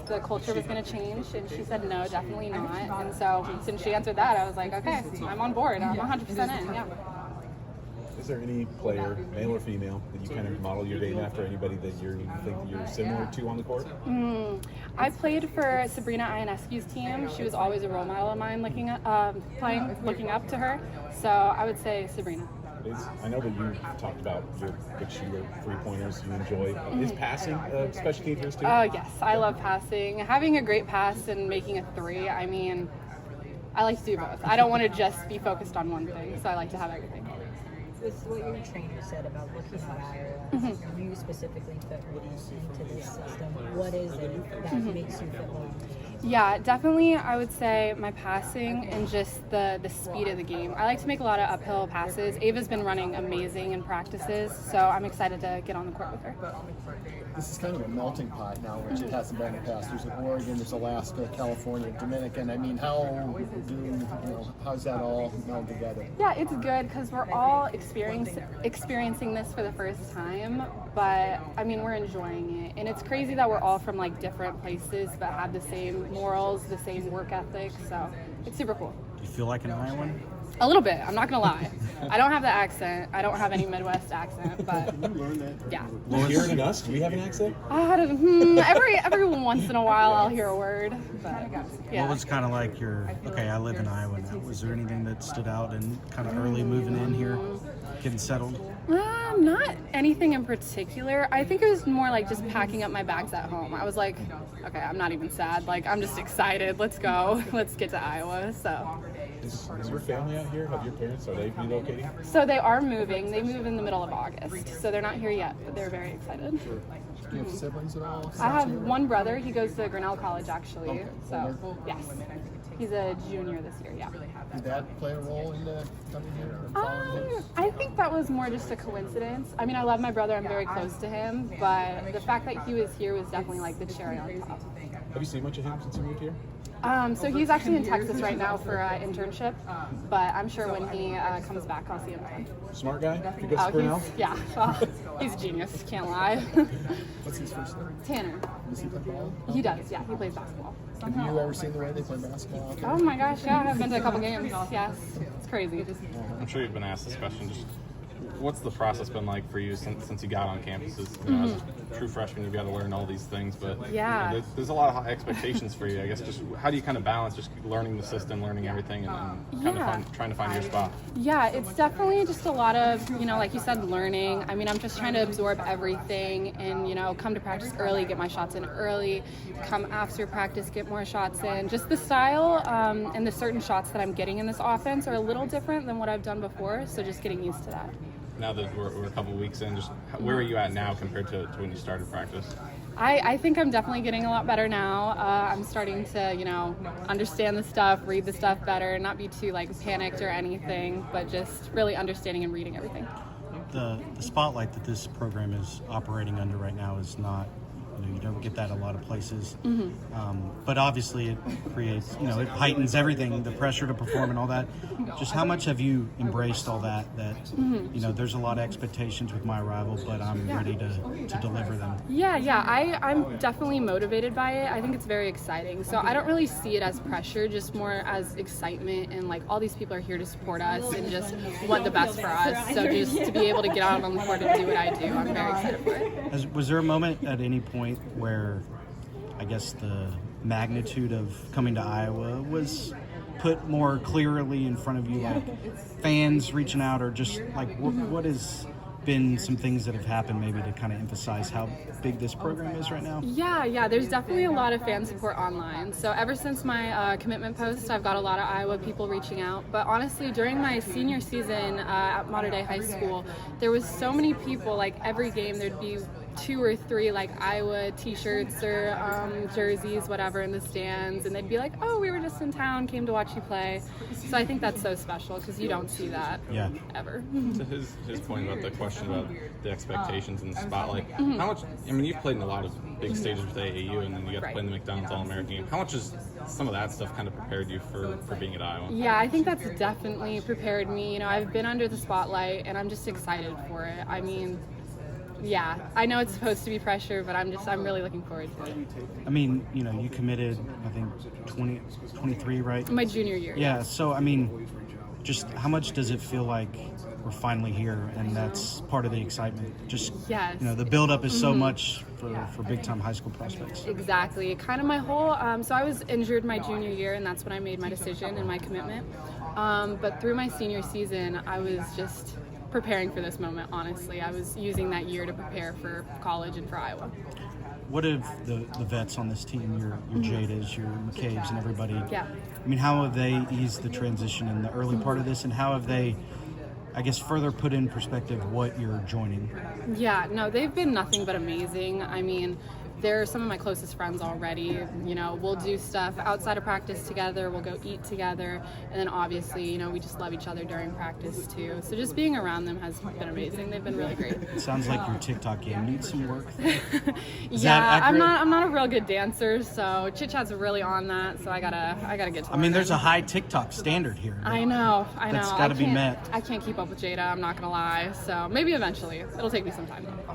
the culture was going to change, and she said no, definitely not. And so since she answered that, I was like, okay, I'm on board. I'm 100% in, yeah. Is there any player, male or female, that you kind of model your game after? Anybody that you think you're similar to on the court? I played for Sabrina Ionescu's team. She was always a role model of mine, looking up to her. So I would say Sabrina. I know that you talked about your good shooter, three-pointers you enjoy. Is passing a specialty of yours too? Oh, yes. I love passing. Having a great pass and making a three, I mean, I like to do both. I don't want to just be focused on one thing, so I like to have everything. With what your trainer said about looking at Iowa, you specifically fit right into this system. What is it that makes you fit well into this? Yeah, definitely I would say my passing and just the speed of the game. I like to make a lot of uphill passes. Ava's been running amazing in practices, so I'm excited to get on the court with her. This is kind of a melting pot now, which it hasn't been in the past. There's Oregon, there's Alaska, California, Dominican. I mean, how's that all meld together? Yeah, it's good because we're all experiencing this for the first time, but I mean, we're enjoying it. And it's crazy that we're all from like different places but have the same morals, the same work ethic, so it's super cool. Do you feel like an Iowan? A little bit, I'm not gonna lie. I don't have the accent. I don't have any Midwest accent, but yeah. Well, hearing us, do we have an accent? Every once in a while I'll hear a word, but yeah. What was kind of like I live in Iowa now. Was there anything that stood out and kind of early moving in here, getting settled? Not anything in particular. I think it was more like just packing up my bags at home. I was like, okay, I'm not even sad. Like, I'm just excited. Let's go. Let's get to Iowa. So. Is your family out here? Have your parents, are they relocating? So they are moving. They move in the middle of August. So they're not here yet, but they're very excited. Do you have siblings at all? I have one brother. He goes to Grinnell College, actually. Okay. So, yes. He's a junior this year, yeah. Did that play a role in the coming here? Or following his? I think that was more just a coincidence. I mean, I love my brother. I'm very close to him. But the fact that he was here was definitely like the cherry on top. Have you seen much of him since you moved here? So he's actually in Texas right now for an internship, but I'm sure when he comes back, I'll see him again. Smart guy? If he goes to Grinnell? He's a genius, can't lie. What's his first name? Tanner. Does he play ball? He does, yeah, he plays basketball. Have you ever seen the way they play basketball out there? Oh my gosh, yeah, I've been to a couple games, yes. It's crazy. I'm sure you've been asked this question. Just what's the process been like for you since you got on campuses? You know, as a true freshman, you've got to learn all these things, but yeah, there's a lot of high expectations for you. I guess just how do you kind of balance just learning the system, learning everything, and kind of trying to find your spot? Yeah, it's definitely just a lot of, like you said, learning. I mean, I'm just trying to absorb everything and, come to practice early, get my shots in early, come after practice, get more shots in. Just the style and the certain shots that I'm getting in this offense are a little different than what I've done before, so just getting used to that. Now that we're a couple weeks in, just where are you at now compared to when you started practice? I think I'm definitely getting a lot better now. I'm starting to, understand the stuff, read the stuff better, not be too panicked or anything, but just really understanding and reading everything. The spotlight that this program is operating under right now is not, you don't get that a lot of places. But obviously it creates, it heightens everything, the pressure to perform and all that. Just how much have you embraced all that, there's a lot of expectations with my arrival, but I'm ready to deliver them. Yeah, I'm definitely motivated by it. I think it's very exciting. So I don't really see it as pressure, just more as excitement, and all these people are here to support us and just want the best for us. So just to be able to get out on the court and do what I do, I'm very excited for it. Was there a moment at any point where I guess the magnitude of coming to Iowa was put more clearly in front of you, fans reaching out, or just what has been some things that have happened maybe to kind of emphasize how big this program is right now? Yeah, there's definitely a lot of fan support online. So ever since my commitment post, I've got a lot of Iowa people reaching out. But honestly, during my senior season at Mater Dei High School, there was so many people, every game there'd be 2 or 3 Iowa t-shirts or jerseys, whatever, in the stands, and they'd be like, oh, we were just in town, came to watch you play. So I think that's so special because you don't see that ever. To his point about the question about the expectations and the spotlight, how much, you've played in a lot of big stages with AAU, and then you got to play in the McDonald's All-American game. How much has some of that stuff kind of prepared you for being at Iowa? Yeah, I think that's definitely prepared me. I've been under the spotlight, and I'm just excited for it. yeah, I know it's supposed to be pressure, but I'm really looking forward to it. I mean, you know, you committed, I think, 23, right? My junior year. Yeah, so, I mean, just how much does it feel like we're finally here, and that's part of the excitement? Just, Yes. you know, the build-up is so much for big-time high school prospects. Exactly. Kind of my whole, so I was injured my junior year, and that's when I made my decision and my commitment. But through my senior season, I was just preparing for this moment, honestly. I was using that year to prepare for college and for Iowa. What have the vets on this team, your Jadas, your McCabe's, and everybody, Yeah. I mean, how have they eased the transition in the early part of this, and how have they, I guess, further put in perspective what you're joining? Yeah, no, they've been nothing but amazing. I mean, they're some of my closest friends already. You know, we'll do stuff outside of practice together, we'll go eat together, and then obviously, you know, we just love each other during practice too. So just being around them has been amazing. They've been really great. It sounds like your TikTok game needs some work. Is Yeah, that accurate? I'm not a real good dancer, so Chit Chat's really on that. So I gotta get to. I mean, there's a working. high TikTok standard here. I know. That's gotta be met. I can't keep up with Jada. I'm not gonna lie. So maybe eventually. It'll take me some time though.